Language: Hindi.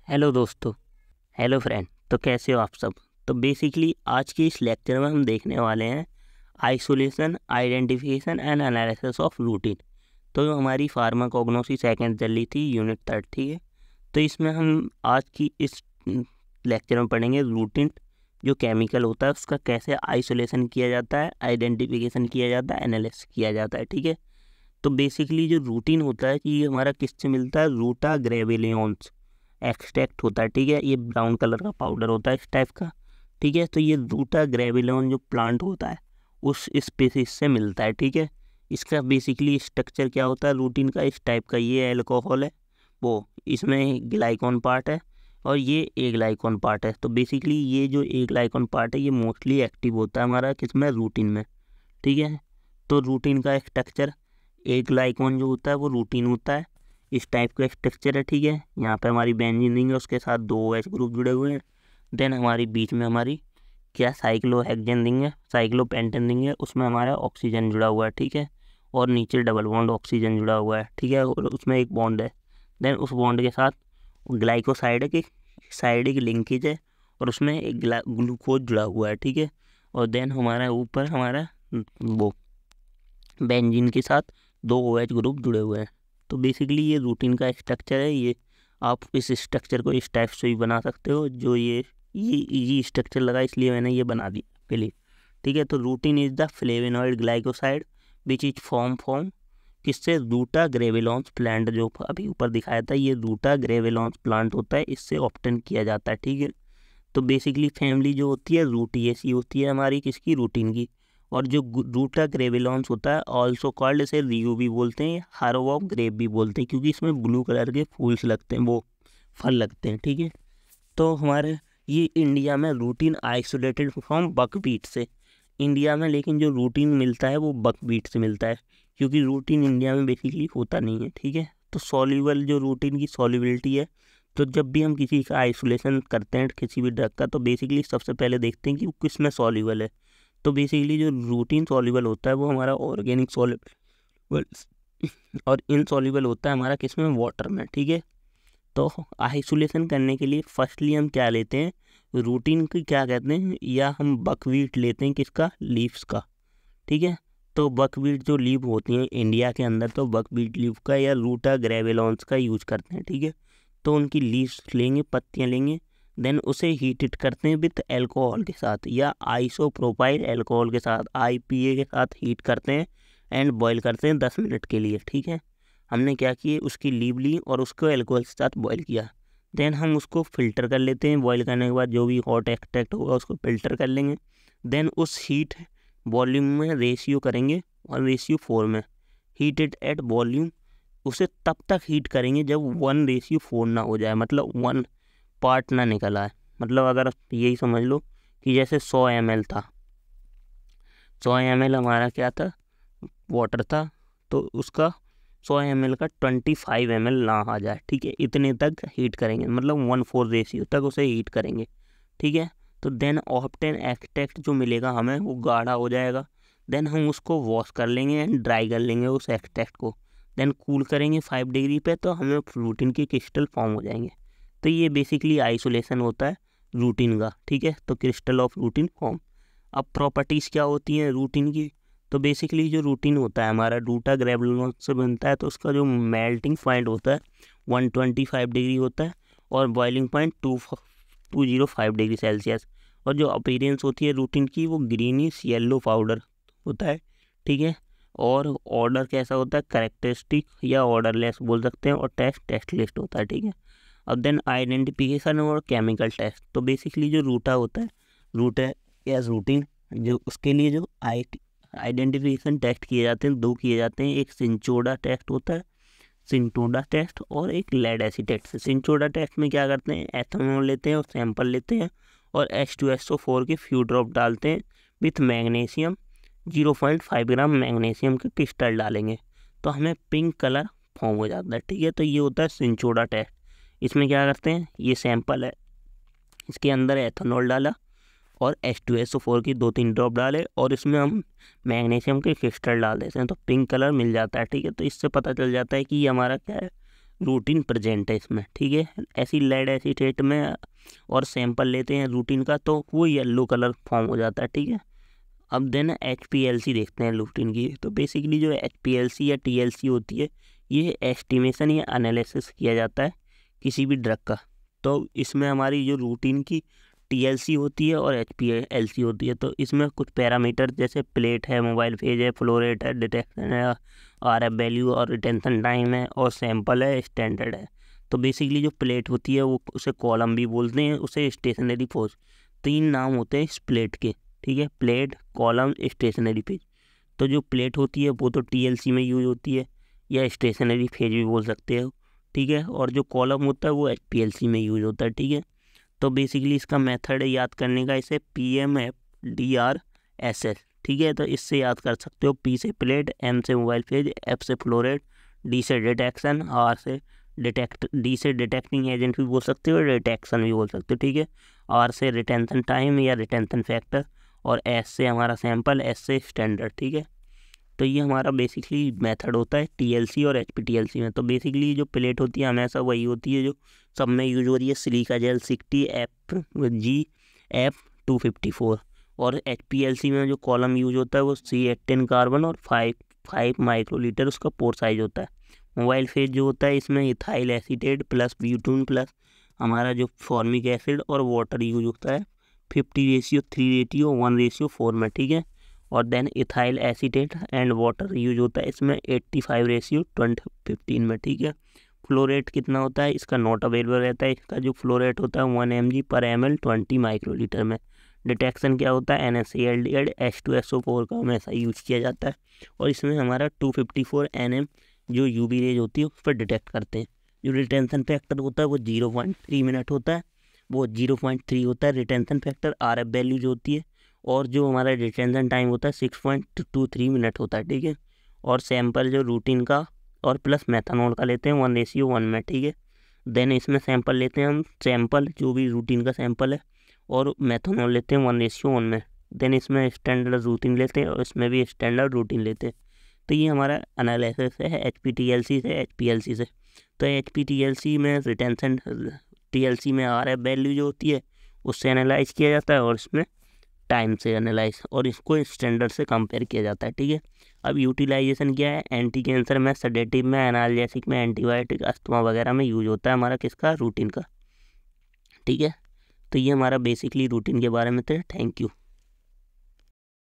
हेलो दोस्तों। Hello friend. तो कैसे हो आप सब। तो बेसिकली आज के इस लेक्चर में हम देखने वाले हैं isolation, identification and analysis of routine. तो जो हमारी फार्माकोग्नोसी सेकंड चल रही थी, यूनिट 3, ठीक है। तो इसमें हम आज की इस लेक्चर में पढ़ेंगे रूटीन जो केमिकल होता है उसका कैसे आइसोलेशन किया जाता है, आइडेंटिफिकेशन किया जाता है, एनालिसिस किया जाता है, ठीक है। तो बेसिकली जो रूटीन होता है कि ये हमारा किससे मिलता है, रूटा ग्रेविलियंस एक्सट्रैक्ट होता है, ठीक है। ये ब्राउन कलर का पाउडर होता है इस टाइप का, ठीक है। तो ये रूटा ग्रेविलियन जो प्लांट होता है उस स्पीसीज से मिलता है, ठीक है। इसका बेसिकली स्ट्रक्चर क्या होता है रूटीन का, इस टाइप का। ये अल्कोहल है, वो इसमें ग्लाइकॉन पार्ट है और ये ए ग्लाइकॉन पार्ट है। तो बेसिकली ये जो ए ग्लाइकॉन पार्ट है ये मोस्टली एक्टिव होता है हमारा किसमें, रूटीन में, ठीक है। तो रूटीन का स्ट्रक्चर, ए ग्लाइकॉन जो होता है वो रूटीन होता है, इस टाइप का स्ट्रक्चर है, ठीक है। यहाँ पे हमारी बेंजीन रिंग है, उसके साथ 2 OH ग्रुप जुड़े हुए हैं। देन हमारी बीच में हमारी क्या साइक्लोहेक्सेन रिंग है, साइक्लोपेंटेन रिंग है, उसमें हमारा ऑक्सीजन जुड़ा हुआ है, ठीक है। और नीचे डबल बॉन्ड ऑक्सीजन जुड़ा हुआ है, ठीक है, और उसमें एक बॉन्ड है। देन उस बॉन्ड के साथ ग्लाइकोसाइड की साइड की लिंकेज है और उसमें एक ग्लूकोज जुड़ा हुआ है, ठीक है। और देन हमारा ऊपर हमारा वो बेंजीन के साथ 2 OH ग्रुप जुड़े हुए हैं। तो बेसिकली ये रूटीन का स्ट्रक्चर है। ये आप इस स्ट्रक्चर को इस टाइप से भी बना सकते हो, जो ये स्ट्रक्चर लगा इसलिए मैंने ये बना दिया आपके लिए, ठीक है। तो routine is the flavonoid glycoside which is form किससे, रूटा ग्रेविलॉन्स प्लांट, जो अभी ऊपर दिखाया था ये रूटा ग्रेविलॉन्स प्लांट होता है, इससे ऑब्टेन किया जाता है, ठीक है। तो बेसिकली फैमिली जो होती है रूटिएसी होती है हमारी किसकी, रूटीन की। और जो रूटा ग्रेविलॉन्स होता है ऑल्सो कॉल्ड, इसे रियो भी बोलते हैं, हारो ऑफ ग्रेप भी बोलते हैं, क्योंकि इसमें ब्लू कलर के फूल्स लगते हैं, वो फल लगते हैं, ठीक है। तो हमारे ये इंडिया में रूटीन आइसोलेटेड फ्रॉम बकवीट से, इंडिया में लेकिन जो रूटीन मिलता है वो बकवीट से मिलता है, क्योंकि रूटीन इंडिया में बेसिकली होता नहीं है, ठीक है। तो सॉल्युबल जो रूटीन की सॉल्युबिलिटी है, तो जब भी हम किसी का आइसोलेशन करते हैं किसी भी ड्रग का, तो बेसिकली सबसे पहले देखते हैं कि वो किस में सॉल्युबल है। तो बेसिकली जो रूटीन सॉल्युबल होता है वो हमारा ऑर्गेनिक सॉल्युबल और इनसॉल्युबल होता है हमारा किस में, वाटर में, ठीक है। तो आइसोलेशन करने के लिए फर्स्टली हम क्या लेते हैं, रूटीन की क्या कहते हैं, या हम बकवीट लेते हैं किसका, लीव्स का, ठीक है। तो बकवीट जो लीव होती हैं इंडिया के अंदर, तो बकवीट लीव का या रूटा ग्रेविलॉन्स का यूज करते हैं, ठीक है। तो उनकी लीव्स लेंगे, पत्तियाँ लेंगे, देन उसे हीटेड करते हैं विथ अल्कोहल के साथ या आइसोप्रोपाइल अल्कोहल के साथ, IPA के साथ हीट करते हैं एंड बॉईल करते हैं 10 मिनट के लिए, ठीक है। हमने क्या किए, उसकी लीव ली और उसको अल्कोहल के साथ बॉईल किया। देन हम उसको फ़िल्टर कर लेते हैं, बॉईल करने के बाद जो भी हॉट एक्सट्रैक्ट होगा उसको फ़िल्टर कर लेंगे। देन उस हीट वॉल्यूम में रेशियो करेंगे और रेशियो 4 में, हीटेड एट वॉल्यूम, उसे तब तक हीट करेंगे जब 1:4 ना हो जाए, मतलब 1 पार्ट ना निकल आए। मतलब अगर यही समझ लो कि जैसे 100 ml था, 100 ml हमारा क्या था, वाटर था, तो उसका 100 ml का 25 ml ना आ जाए, ठीक है, इतने तक हीट करेंगे, मतलब 1:4 रेशियो तक उसे हीट करेंगे, ठीक है। तो देन ऑप्टेन एक्सट्रैक्ट जो मिलेगा हमें वो गाढ़ा हो जाएगा। देन हम उसको वॉश कर लेंगे एंड ड्राई कर लेंगे उस एक्सट्रैक्ट को। देन कूल करेंगे 5 डिग्री पे, तो हमें रूटीन के क्रिस्टल फॉर्म हो जाएंगे। तो ये बेसिकली आइसोलेशन होता है रूटीन का, ठीक है। तो क्रिस्टल ऑफ रूटीन फॉर्म। अब प्रॉपर्टीज़ क्या होती हैं रूटीन की, तो बेसिकली जो रूटीन होता है हमारा रूटा ग्रेविलॉन्स से बनता है, तो उसका जो मेल्टिंग पॉइंट होता है 125 डिग्री होता है और बॉइलिंग पॉइंट 205 डिग्री सेल्सियस। और जो अपीयरेंस होती है रूटीन की वो ग्रीनिश येलो पाउडर होता है, ठीक है। और ऑर्डर कैसा होता है, करेक्टरिस्टिक या ऑर्डरलेस बोल सकते हैं, और टेस्ट लिस्ट होता है, ठीक है। अब देन आइडेंटिफिकेशन और केमिकल टेस्ट। तो बेसिकली जो रूटा होता है, रूटा या रूटीन, जो उसके लिए जो आइडेंटिफिकेशन टेस्ट किए जाते हैं 2 किए जाते हैं। एक सिंचोडा टेस्ट होता है, सिंटोडा टेस्ट, और एक लेड एसिड टेस्ट। सिंचोडा टेस्ट में क्या करते हैं, एथेनॉल लेते हैं और सैंपल लेते हैं और H2SO4 के फ्यू ड्रॉप डालते हैं विथ मैग्नीशियम, 0.5 ग्राम मैग्नीशियम के क्रिस्टल डालेंगे, तो हमें पिंक कलर फॉर्म हो जाता है, ठीक है। तो ये होता है सिंचोडा टेस्ट। इसमें क्या करते हैं, ये सैंपल है, इसके अंदर एथेनॉल डाला और H2SO4 की 2-3 ड्रॉप डाले और इसमें हम मैग्नीशियम के क्रिस्टल डाल देते हैं, तो पिंक कलर मिल जाता है, ठीक है। तो इससे पता चल जाता है कि ये हमारा क्या है, रूटीन प्रेजेंट है इसमें, ठीक है। ऐसी लेड एसीटेट में और सैंपल लेते हैं रूटीन का तो वो येलो कलर फॉर्म हो जाता है, ठीक है। अब देन HPLC देखते हैं रूटीन की। तो बेसिकली जो HPLC या TLC होती है, ये एस्टिमेशन या एनालिसिस किया जाता है किसी भी ड्रग का। तो इसमें हमारी जो रूटीन की TLC होती है और HPLC होती है, तो इसमें कुछ पैरामीटर जैसे प्लेट है, मोबाइल फेज है, फ्लो रेट है, डिटेक्शन है, RF वैल्यू और रिटेंशन टाइम है, और सैंपल है, स्टैंडर्ड है। तो बेसिकली जो प्लेट होती है वो उसे कॉलम भी बोलते हैं, उसे स्टेशनरी फोर्स, 3 नाम होते हैं इस प्लेट के, ठीक है। Plate, column, stationary phase. तो जो प्लेट होती है वो तो TLC में यूज होती है, या स्टेशनरी फेज भी बोल सकते हो, ठीक है। और जो कॉलम होता है वो HPLC में यूज होता है, ठीक है। तो बेसिकली इसका मेथड है याद करने का, इसे PMFDRSS, ठीक है। तो इससे याद कर सकते हो, P से प्लेट, M से मोबाइल फेज, F से फ्लो रेट, D से डिटेक्शन, D से डिटेक्टिंग एजेंट भी बोल सकते हो, डिटेक्शन भी बोल सकते हो, ठीक है। R से रिटेंशन टाइम या रिटेंशन फैक्टर, और S से हमारा सैंपल, S से स्टैंडर्ड, ठीक है। तो ये हमारा बेसिकली मेथड होता है TLC और HPTLC में। तो बेसिकली जो प्लेट होती है हमेशा वही होती है जो सब में यूज हो रही है, सिलिका जेल 60FGF254। और HPLC में जो कॉलम यूज होता है वो C18 कार्बन और 5 माइक्रोलीटर उसका पोर साइज होता है। मोबाइल फेज जो होता है इसमें इथाइल एसीटेट प्लस ब्यूटून प्लस हमारा जो फॉर्मिक एसिड और वाटर यूज होता है 50:3:1:4 में, ठीक है। और then ethyl acetate and water use होता है इसमें 85:20:15 में, ठीक है। फ्लो रेट कितना होता है इसका नॉट अवेलेबल रहता है, इसका जो फ्लो रेट होता है 1 mg/ml 20 माइक्रोलीटर में। डिटेक्शन क्या होता है NaCl H2SO4 का हमेशा यूज किया जाता है, और इसमें हमारा 254 nm जो UV रेज होती है उस पर डिटेक्ट करते हैं। जो रिटेंशन फैक्टर होता है वो 0.3 मिनट होता है, वो 0.3 होता है रिटेंशन फैक्टर। RF वैल्यू जो होती है, और जो हमारा रिटेंशन टाइम होता है 6.23 मिनट होता है, ठीक है। और सैंपल जो रूटीन का और प्लस मेथनॉल का लेते हैं 1:1 में, ठीक है। देन इसमें सैंपल लेते हैं हम, सैंपल जो भी रूटीन का सैंपल है, और मेथनॉल लेते हैं 1:1 में। देन इसमें स्टैंडर्ड रूटीन लेते हैं और इसमें भी स्टैंडर्ड रूटीन लेते हैं। तो ये हमारा एनालिसिस है HPTLC से HPLC से। तो HPTLC में रिटेंशन, TLC में RF वैल्यू जो होती है उससे एनालाइज किया जाता है, और इसमें टाइम से एनालाइज, और इसको स्टैंडर्ड से कंपेयर किया जाता है, ठीक है। अब यूटिलाइजेशन क्या है, एंटी कैंसर में, सेडेटिव में, एनाल्जेसिक में, एंटीबायोटिक, अस्थमा वगैरह में यूज होता है हमारा किसका, रूटीन का, ठीक है। तो ये हमारा बेसिकली रूटीन के बारे में था। Thank you.